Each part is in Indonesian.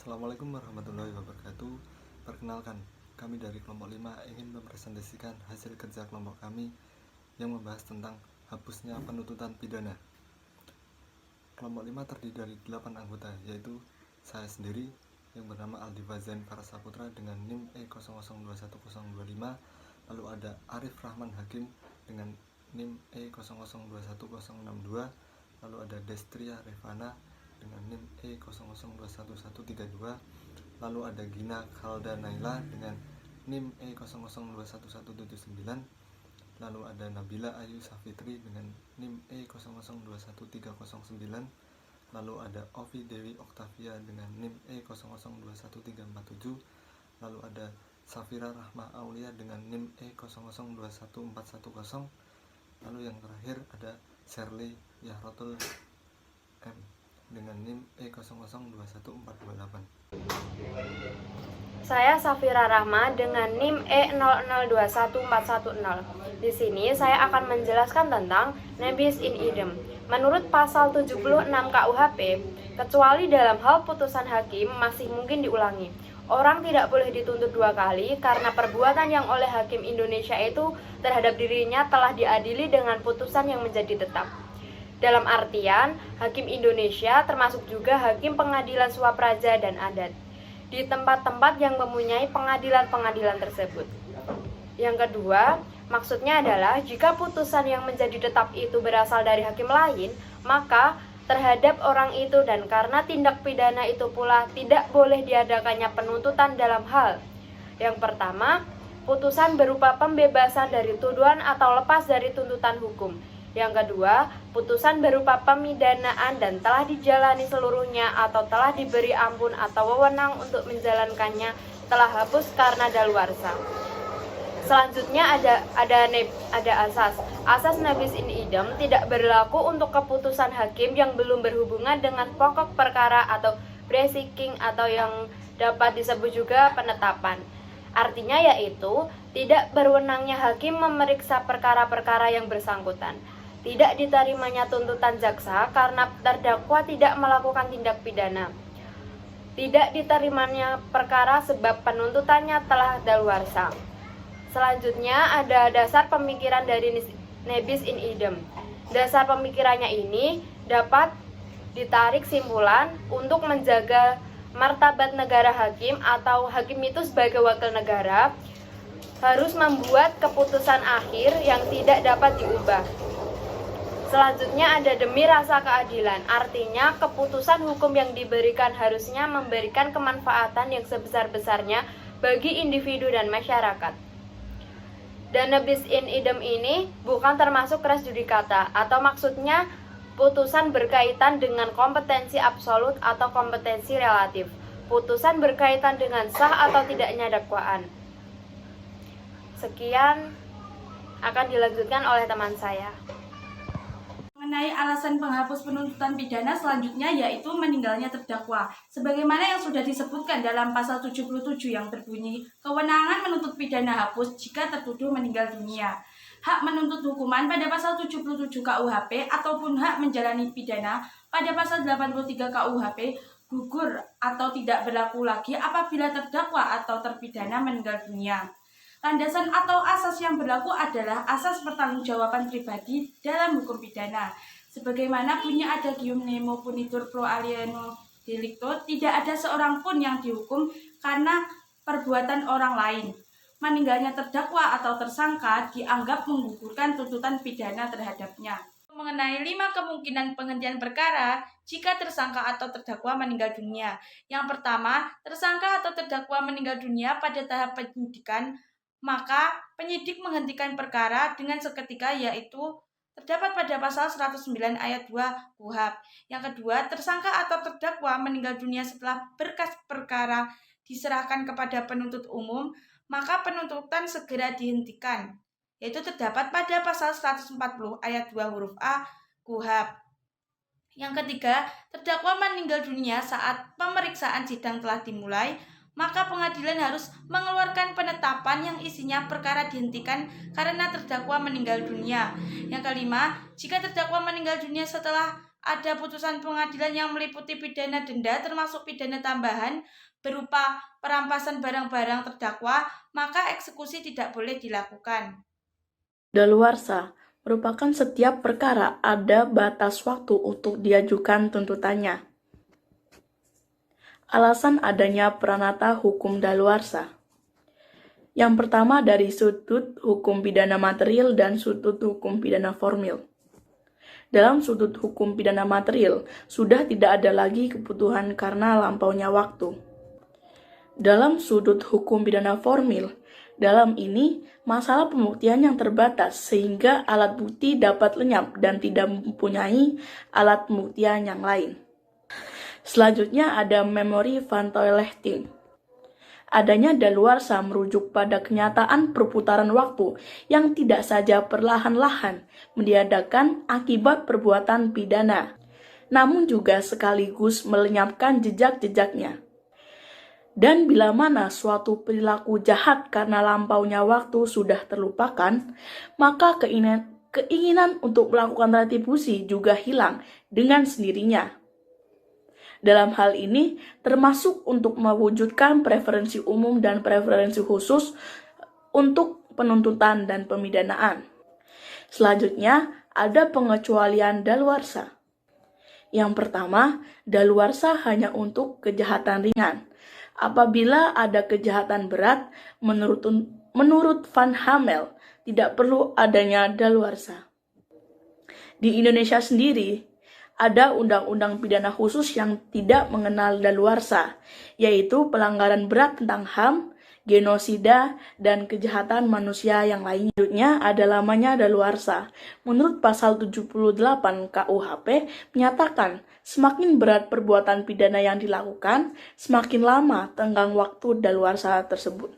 Assalamualaikum warahmatullahi wabarakatuh. Perkenalkan, kami dari kelompok 5 ingin mempresentasikan hasil kerja kelompok kami yang membahas tentang hapusnya penuntutan pidana. Kelompok 5 terdiri dari 8 anggota, yaitu saya sendiri yang bernama Aldi Fazain Farasaputra dengan NIM E00211025, lalu ada Arif Rahman Hakim dengan NIM E002162, lalu ada Destria Revana dengan NIM E00211132, lalu ada Gina Khalda Naila dengan NIM E002179, lalu ada Nabila Ayu Safitri dengan NIM E002309, lalu ada Ovi Dewi Oktavia dengan NIM E002347, lalu ada Safira Rahma Aulia dengan NIM E002410, lalu yang terakhir ada Sherly Yahrotul M dengan NIM E002428. Saya Safira Rahma dengan NIM E00214110. Di sini saya akan menjelaskan tentang nebis in idem. Menurut pasal 76 KUHP, kecuali dalam hal putusan hakim masih mungkin diulangi. Orang tidak boleh dituntut 2 kali karena perbuatan yang oleh hakim Indonesia itu terhadap dirinya telah diadili dengan putusan yang menjadi tetap. Dalam artian, hakim Indonesia termasuk juga hakim pengadilan swapraja dan adat di tempat-tempat yang mempunyai pengadilan-pengadilan tersebut. Yang kedua, maksudnya adalah jika putusan yang menjadi tetap itu berasal dari hakim lain, maka terhadap orang itu dan karena tindak pidana itu pula tidak boleh diadakannya penuntutan dalam hal. Yang pertama, putusan berupa pembebasan dari tuduhan atau lepas dari tuntutan hukum. Yang kedua, putusan berupa pemidanaan dan telah dijalani seluruhnya atau telah diberi ampun atau wewenang untuk menjalankannya telah hapus karena daluarsa. Selanjutnya ada asas nebis in idem tidak berlaku untuk keputusan hakim yang belum berhubungan dengan pokok perkara atau pre-seeking atau yang dapat disebut juga penetapan. Artinya yaitu tidak berwenangnya hakim memeriksa perkara-perkara yang bersangkutan. Tidak diterimanya tuntutan jaksa karena terdakwa tidak melakukan tindak pidana. Tidak diterimanya perkara sebab penuntutannya telah daluarsa. Selanjutnya ada dasar pemikiran dari nebis in idem. Dasar pemikirannya ini dapat ditarik simpulan untuk menjaga martabat negara hakim atau hakim itu sebagai wakil negara harus membuat keputusan akhir yang tidak dapat diubah. Selanjutnya ada demi rasa keadilan, artinya keputusan hukum yang diberikan harusnya memberikan kemanfaatan yang sebesar-besarnya bagi individu dan masyarakat. Dan nebis in idem ini bukan termasuk res judicata, atau maksudnya putusan berkaitan dengan kompetensi absolut atau kompetensi relatif. Putusan berkaitan dengan sah atau tidaknya dakwaan. Sekian akan dilanjutkan oleh teman saya. Mengenai alasan penghapus penuntutan pidana selanjutnya yaitu meninggalnya terdakwa. Sebagaimana yang sudah disebutkan dalam pasal 77 yang berbunyi, kewenangan menuntut pidana hapus jika tertuduh meninggal dunia. Hak menuntut hukuman pada pasal 77 KUHP ataupun hak menjalani pidana pada pasal 83 KUHP gugur atau tidak berlaku lagi apabila terdakwa atau terpidana meninggal dunia. Landasan atau asas yang berlaku adalah asas pertanggungjawaban pribadi dalam hukum pidana. Sebagaimana bunyi adagium nemo punitur pro alieno delicto, tidak ada seorang pun yang dihukum karena perbuatan orang lain. Meninggalnya terdakwa atau tersangka dianggap menggugurkan tuntutan pidana terhadapnya. Mengenai 5 kemungkinan penghentian perkara jika tersangka atau terdakwa meninggal dunia. Yang pertama, tersangka atau terdakwa meninggal dunia pada tahap penyidikan, maka penyidik menghentikan perkara dengan seketika yaitu terdapat pada pasal 109 ayat 2 KUHP. Yang kedua, tersangka atau terdakwa meninggal dunia setelah berkas perkara diserahkan kepada penuntut umum, maka penuntutan segera dihentikan, yaitu terdapat pada pasal 140 ayat 2 huruf A KUHP. Yang ketiga, terdakwa meninggal dunia saat pemeriksaan sidang telah dimulai, maka pengadilan harus mengeluarkan penetapan yang isinya perkara dihentikan karena terdakwa meninggal dunia. Yang kelima, jika terdakwa meninggal dunia setelah ada putusan pengadilan yang meliputi pidana denda termasuk pidana tambahan berupa perampasan barang-barang terdakwa, maka eksekusi tidak boleh dilakukan. Daluarsa merupakan setiap perkara ada batas waktu untuk diajukan tuntutannya. Alasan adanya pranata hukum daluarsa. Yang pertama dari sudut hukum pidana material dan sudut hukum pidana formil. Dalam sudut hukum pidana material, sudah tidak ada lagi kebutuhan karena lampaunya waktu. Dalam sudut hukum pidana formil, dalam ini masalah pembuktian yang terbatas sehingga alat bukti dapat lenyap dan tidak mempunyai alat pembuktian yang lain. Selanjutnya ada memori van Toilechting. Adanya daluarsa merujuk pada kenyataan perputaran waktu yang tidak saja perlahan-lahan meniadakan akibat perbuatan pidana, namun juga sekaligus melenyapkan jejak-jejaknya. Dan bila mana suatu perilaku jahat karena lampaunya waktu sudah terlupakan, maka keinginan untuk melakukan retribusi juga hilang dengan sendirinya. Dalam hal ini, termasuk untuk mewujudkan preferensi umum dan preferensi khusus untuk penuntutan dan pemidanaan. Selanjutnya, ada pengecualian daluarsa. Yang pertama, daluarsa hanya untuk kejahatan ringan. Apabila ada kejahatan berat, menurut Van Hamel, tidak perlu adanya daluarsa. Di Indonesia sendiri, ada undang-undang pidana khusus yang tidak mengenal daluarsa, yaitu pelanggaran berat tentang HAM, genosida, dan kejahatan manusia yang lainnya. Selanjutnya ada lamanya daluarsa. Menurut pasal 78 KUHP menyatakan semakin berat perbuatan pidana yang dilakukan, semakin lama tenggang waktu daluarsa tersebut.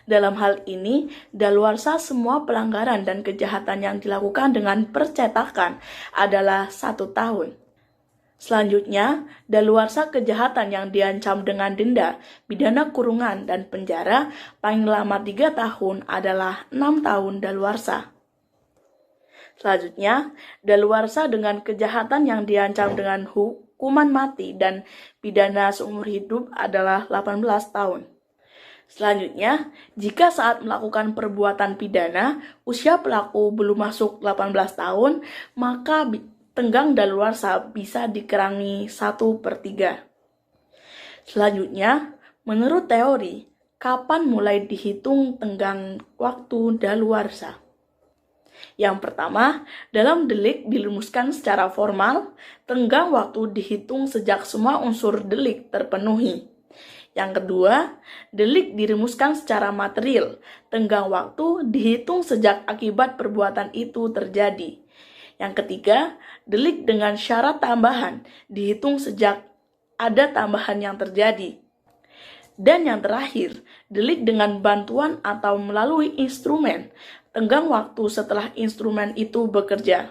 Dalam hal ini, daluarsa semua pelanggaran dan kejahatan yang dilakukan dengan percetakan adalah 1 tahun. Selanjutnya, daluarsa kejahatan yang diancam dengan denda, pidana kurungan, dan penjara paling lama 3 tahun adalah 6 tahun daluarsa. Selanjutnya, daluarsa dengan kejahatan yang diancam dengan hukuman mati dan pidana seumur hidup adalah 18 tahun. Selanjutnya, jika saat melakukan perbuatan pidana, usia pelaku belum masuk 18 tahun, maka tenggang daluarsa bisa dikurangi 1/3. Selanjutnya, menurut teori, kapan mulai dihitung tenggang waktu daluarsa? Yang pertama, dalam delik dirumuskan secara formal, tenggang waktu dihitung sejak semua unsur delik terpenuhi. Yang kedua, delik dirumuskan secara material. Tenggang waktu dihitung sejak akibat perbuatan itu terjadi. Yang ketiga, delik dengan syarat tambahan dihitung sejak ada tambahan yang terjadi. Dan yang terakhir, delik dengan bantuan atau melalui instrumen. Tenggang waktu setelah instrumen itu bekerja.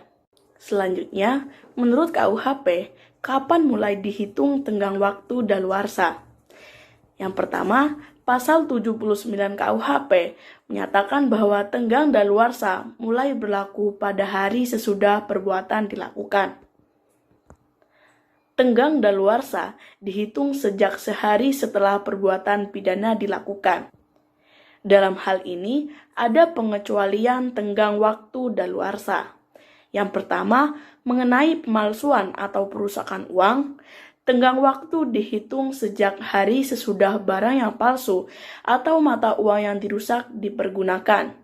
Selanjutnya, menurut KUHP, kapan mulai dihitung tenggang waktu daluarsa? Yang pertama, pasal 79 KUHP menyatakan bahwa tenggang daluarsa mulai berlaku pada hari sesudah perbuatan dilakukan. Tenggang daluarsa dihitung sejak sehari setelah perbuatan pidana dilakukan. Dalam hal ini, ada pengecualian tenggang waktu daluarsa. Yang pertama, mengenai pemalsuan atau perusakan uang, tenggang waktu dihitung sejak hari sesudah barang yang palsu atau mata uang yang dirusak dipergunakan.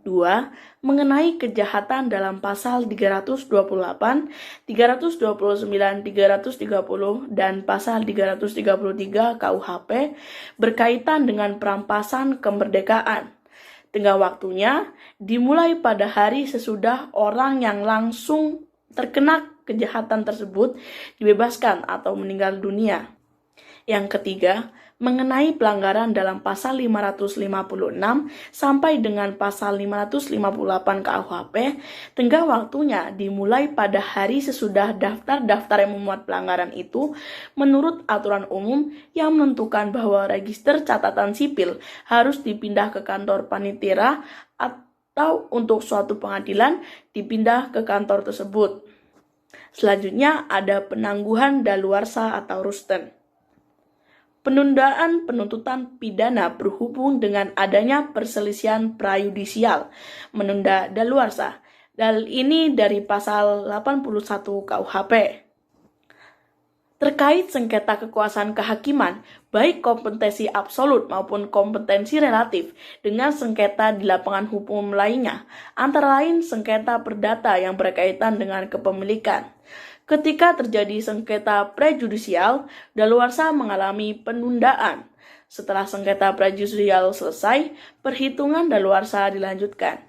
2. Mengenai kejahatan dalam pasal 328, 329, 330, dan pasal 333 KUHP berkaitan dengan perampasan kemerdekaan. Tenggang waktunya dimulai pada hari sesudah orang yang langsung terkena kejahatan tersebut dibebaskan atau meninggal dunia. Yang ketiga, mengenai pelanggaran dalam pasal 556 sampai dengan pasal 558 KUHP, tenggang waktunya dimulai pada hari sesudah daftar-daftar yang memuat pelanggaran itu menurut aturan umum yang menentukan bahwa register catatan sipil harus dipindah ke kantor panitera atau untuk suatu pengadilan dipindah ke kantor tersebut. Selanjutnya ada penangguhan daluarsa atau rusten. Penundaan penuntutan pidana berhubung dengan adanya perselisihan prayudisial menunda daluarsa. Dalil ini dari pasal 81 KUHP. Terkait sengketa kekuasaan kehakiman, baik kompetensi absolut maupun kompetensi relatif dengan sengketa di lapangan hukum lainnya, antara lain sengketa perdata yang berkaitan dengan kepemilikan. Ketika terjadi sengketa prejudisial, daluarsa mengalami penundaan. Setelah sengketa prejudisial selesai, perhitungan daluarsa dilanjutkan.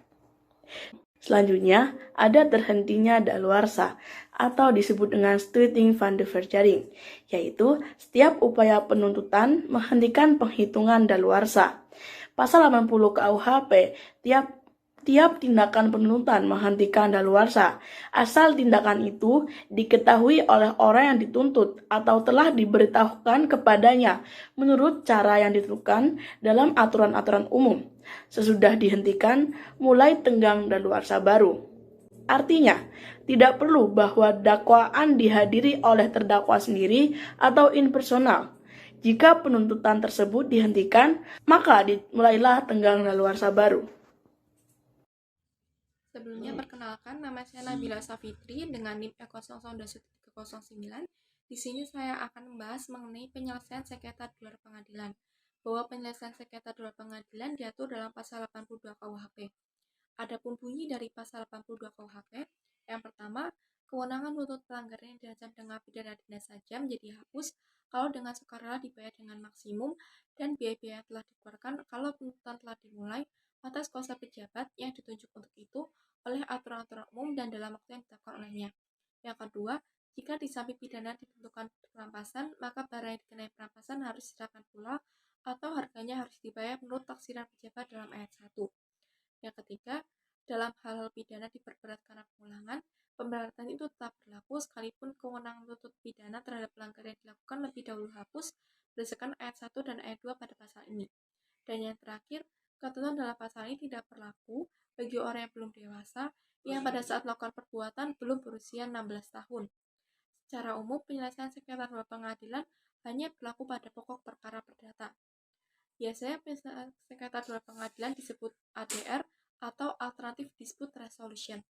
Selanjutnya, ada terhentinya daluarsa atau disebut dengan Sluiting van de Verjaring, yaitu setiap upaya penuntutan menghentikan penghitungan daluarsa. Pasal 80 KUHP, tiap tindakan penuntutan menghentikan daluarsa, asal tindakan itu diketahui oleh orang yang dituntut atau telah diberitahukan kepadanya menurut cara yang ditentukan dalam aturan-aturan umum. Sesudah dihentikan, mulai tenggang daluarsa baru. Artinya, tidak perlu bahwa dakwaan dihadiri oleh terdakwa sendiri atau impersonal. Jika penuntutan tersebut dihentikan, maka dimulailah tenggang daluarsa baru. Sebelumnya perkenalkan, nama saya Nabila Safitri dengan NIM E0021309. Di sini saya akan membahas mengenai penyelesaian sengketa di luar pengadilan. Bahwa penyelesaian sengketa di luar pengadilan diatur dalam pasal 82 KUHP. Adapun bunyi dari pasal 82 KUHP, yang pertama, kewenangan menuntut pelanggaran yang diancam dengan pidana denda saja menjadi hapus kalau dengan sukarela dibayar dengan maksimum dan biaya-biaya yang telah dikeluarkan kalau penuntutan telah dimulai atas kuasa pejabat yang ditunjuk untuk itu oleh aturan-aturan umum dan dalam waktu yang ditetapkan olehnya. Yang kedua, jika di samping pidana ditentukan perampasan, maka barang yang dikenai perampasan harus diserahkan pula atau harganya harus dibayar menurut taksiran pejabat dalam ayat 1. Yang ketiga, dalam hal pidana diperberat karena pengulangan, pemberatan itu tetap berlaku sekalipun kewenangan menuntut pidana terhadap pelanggaran yang dilakukan lebih dahulu hapus berdasarkan ayat 1 dan ayat 2 pada pasal ini. Dan yang terakhir, ketentuan dalam pasal ini tidak berlaku bagi orang yang belum dewasa yang pada saat melakukan perbuatan belum berusia 16 tahun. Secara umum, penyelesaian sengketa di luar pengadilan hanya berlaku pada pokok perkara perdata. Biasanya penyelesaian sengketa di luar pengadilan disebut ADR atau Alternative Dispute Resolution.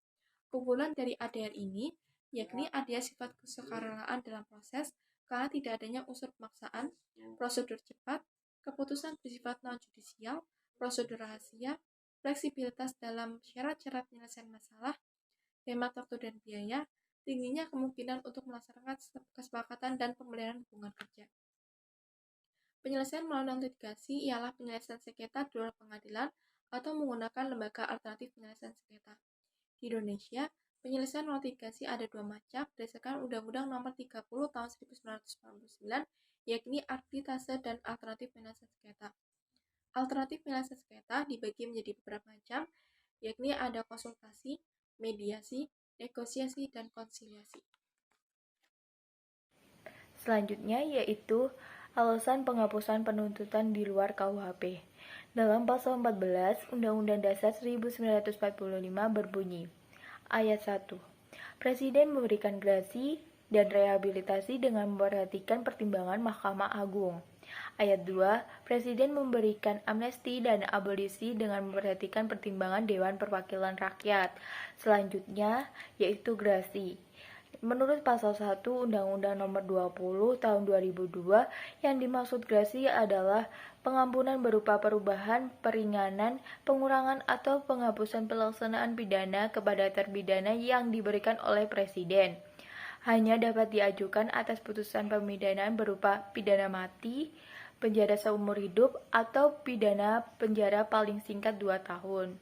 Kumpulan dari ADR ini, yakni ADR sifat kesukarelaan dalam proses karena tidak adanya unsur pemaksaan, prosedur cepat, keputusan bersifat non-judisial, prosedur rahasia, fleksibilitas dalam syarat-syarat penyelesaian masalah, hemat waktu dan biaya, tingginya kemungkinan untuk melaksanakan kesepakatan dan pemeliharaan hubungan kerja. Penyelesaian melalui litigasi ialah penyelesaian sengketa di luar pengadilan atau menggunakan lembaga alternatif penyelesaian sengketa. Di Indonesia, penyelesaian litigasi ada dua macam berdasarkan Undang-Undang Nomor 30 Tahun 1999, yakni arbitrase dan alternatif penyelesaian sengketa. Alternatif penyelesaian sengketa dibagi menjadi beberapa macam, yakni ada konsultasi, mediasi, negosiasi, dan konsiliasi. Selanjutnya yaitu alasan penghapusan penuntutan di luar KUHP. Dalam pasal 14 Undang-Undang Dasar 1945 berbunyi, ayat 1, Presiden memberikan grasi dan rehabilitasi dengan memperhatikan pertimbangan Mahkamah Agung. Ayat 2, Presiden memberikan amnesti dan abolisi dengan memperhatikan pertimbangan Dewan Perwakilan Rakyat. Selanjutnya yaitu grasi. Menurut pasal 1 Undang-Undang Nomor 20 Tahun 2002, yang dimaksud grasi adalah pengampunan berupa perubahan, peringanan, pengurangan atau penghapusan pelaksanaan pidana kepada terpidana yang diberikan oleh Presiden. Hanya dapat diajukan atas putusan pemidanaan berupa pidana mati, penjara seumur hidup, atau pidana penjara paling singkat 2 tahun.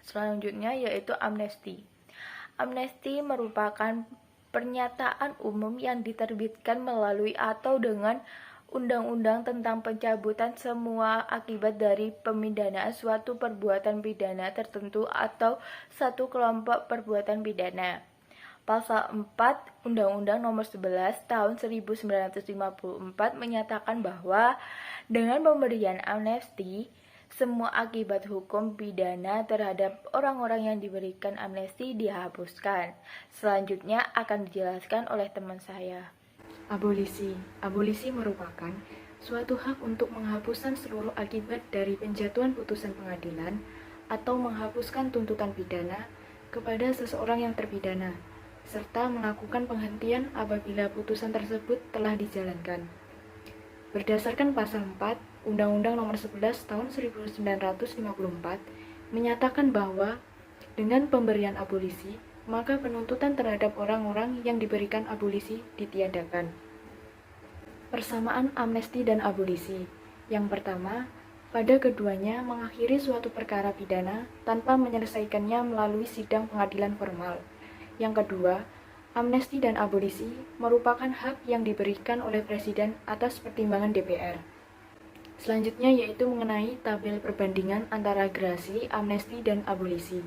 Selanjutnya yaitu amnesti. Amnesti merupakan pernyataan umum yang diterbitkan melalui atau dengan undang-undang tentang pencabutan semua akibat dari pemidanaan suatu perbuatan pidana tertentu atau satu kelompok perbuatan pidana. Pasal 4 Undang-Undang Nomor 11 Tahun 1954 menyatakan bahwa dengan pemberian amnesti, semua akibat hukum pidana terhadap orang-orang yang diberikan amnesti dihapuskan. Selanjutnya akan dijelaskan oleh teman saya. Abolisi. Abolisi merupakan suatu hak untuk menghapuskan seluruh akibat dari penjatuhan putusan pengadilan atau menghapuskan tuntutan pidana kepada seseorang yang terpidana, serta melakukan penghentian apabila putusan tersebut telah dijalankan. Berdasarkan pasal 4 Undang-Undang Nomor 11 Tahun 1954 menyatakan bahwa dengan pemberian abolisi, maka penuntutan terhadap orang-orang yang diberikan abolisi ditiadakan. Persamaan amnesti dan abolisi. Yang pertama, pada keduanya mengakhiri suatu perkara pidana tanpa menyelesaikannya melalui sidang pengadilan formal. Yang kedua, amnesti dan abolisi merupakan hak yang diberikan oleh Presiden atas pertimbangan DPR. Selanjutnya yaitu mengenai tabel perbandingan antara gerasi, amnesti, dan abolisi.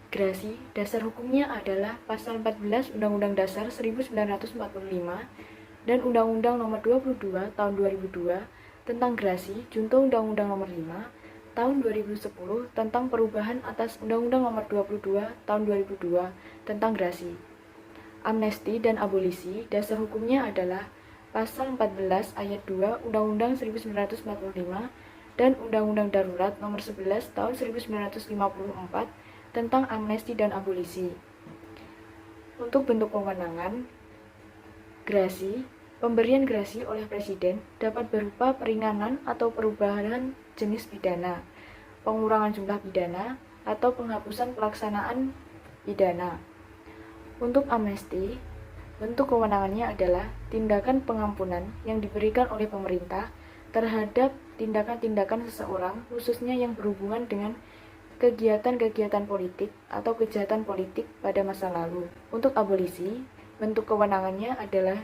Gerasi, dasar hukumnya adalah Pasal 14 Undang-Undang Dasar 1945 dan Undang-Undang Nomor 22 Tahun 2002 tentang gerasi, junto Undang-Undang Nomor 5 Tahun 2010 tentang perubahan atas Undang-Undang Nomor 22 Tahun 2002 tentang gerasi. Amnesti dan abolisi, dasar hukumnya adalah Pasal 14 Ayat 2 Undang-Undang 1945 dan Undang-Undang Darurat Nomor 11 Tahun 1954 tentang amnesti dan abolisi. Untuk bentuk kewenangan, gerasi, pemberian gerasi oleh Presiden dapat berupa peringanan atau perubahan jenis pidana, pengurangan jumlah pidana, atau penghapusan pelaksanaan pidana. Untuk amnesti, bentuk kewenangannya adalah tindakan pengampunan yang diberikan oleh pemerintah terhadap tindakan-tindakan seseorang, khususnya yang berhubungan dengan kegiatan-kegiatan politik atau kejahatan politik pada masa lalu. Untuk abolisi, bentuk kewenangannya adalah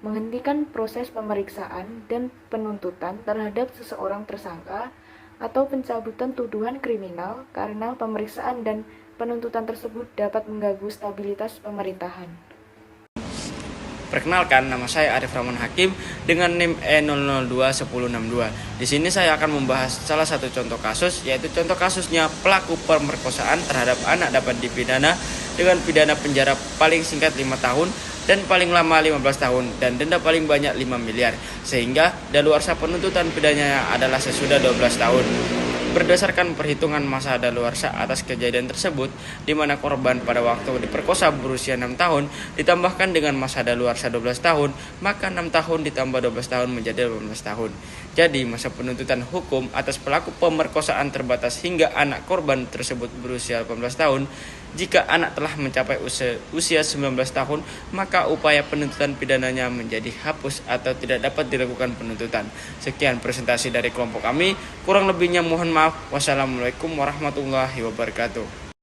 menghentikan proses pemeriksaan dan penuntutan terhadap seseorang tersangka atau pencabutan tuduhan kriminal karena pemeriksaan dan penuntutan tersebut dapat mengganggu stabilitas pemerintahan. Perkenalkan, nama saya Arif Rahman Hakim dengan NIM E0021062. Di sini saya akan membahas salah satu contoh kasus, yaitu contoh kasusnya pelaku pemerkosaan terhadap anak dapat dipidana dengan pidana penjara paling singkat 5 tahun dan paling lama 15 tahun dan denda paling banyak 5 miliar, sehingga daluarsa penuntutan pidananya adalah sesudah 12 tahun. Berdasarkan perhitungan masa daluarsa atas kejadian tersebut, di mana korban pada waktu diperkosa berusia 6 tahun ditambahkan dengan masa daluarsa 12 tahun, maka 6 tahun ditambah 12 tahun menjadi 18 tahun. Jadi masa penuntutan hukum atas pelaku pemerkosaan terbatas hingga anak korban tersebut berusia 18 tahun. Jika anak telah mencapai usia 19 tahun, maka upaya penuntutan pidananya menjadi hapus atau tidak dapat dilakukan penuntutan. Sekian presentasi dari kelompok kami. Kurang lebihnya mohon maaf. Wassalamualaikum warahmatullahi wabarakatuh.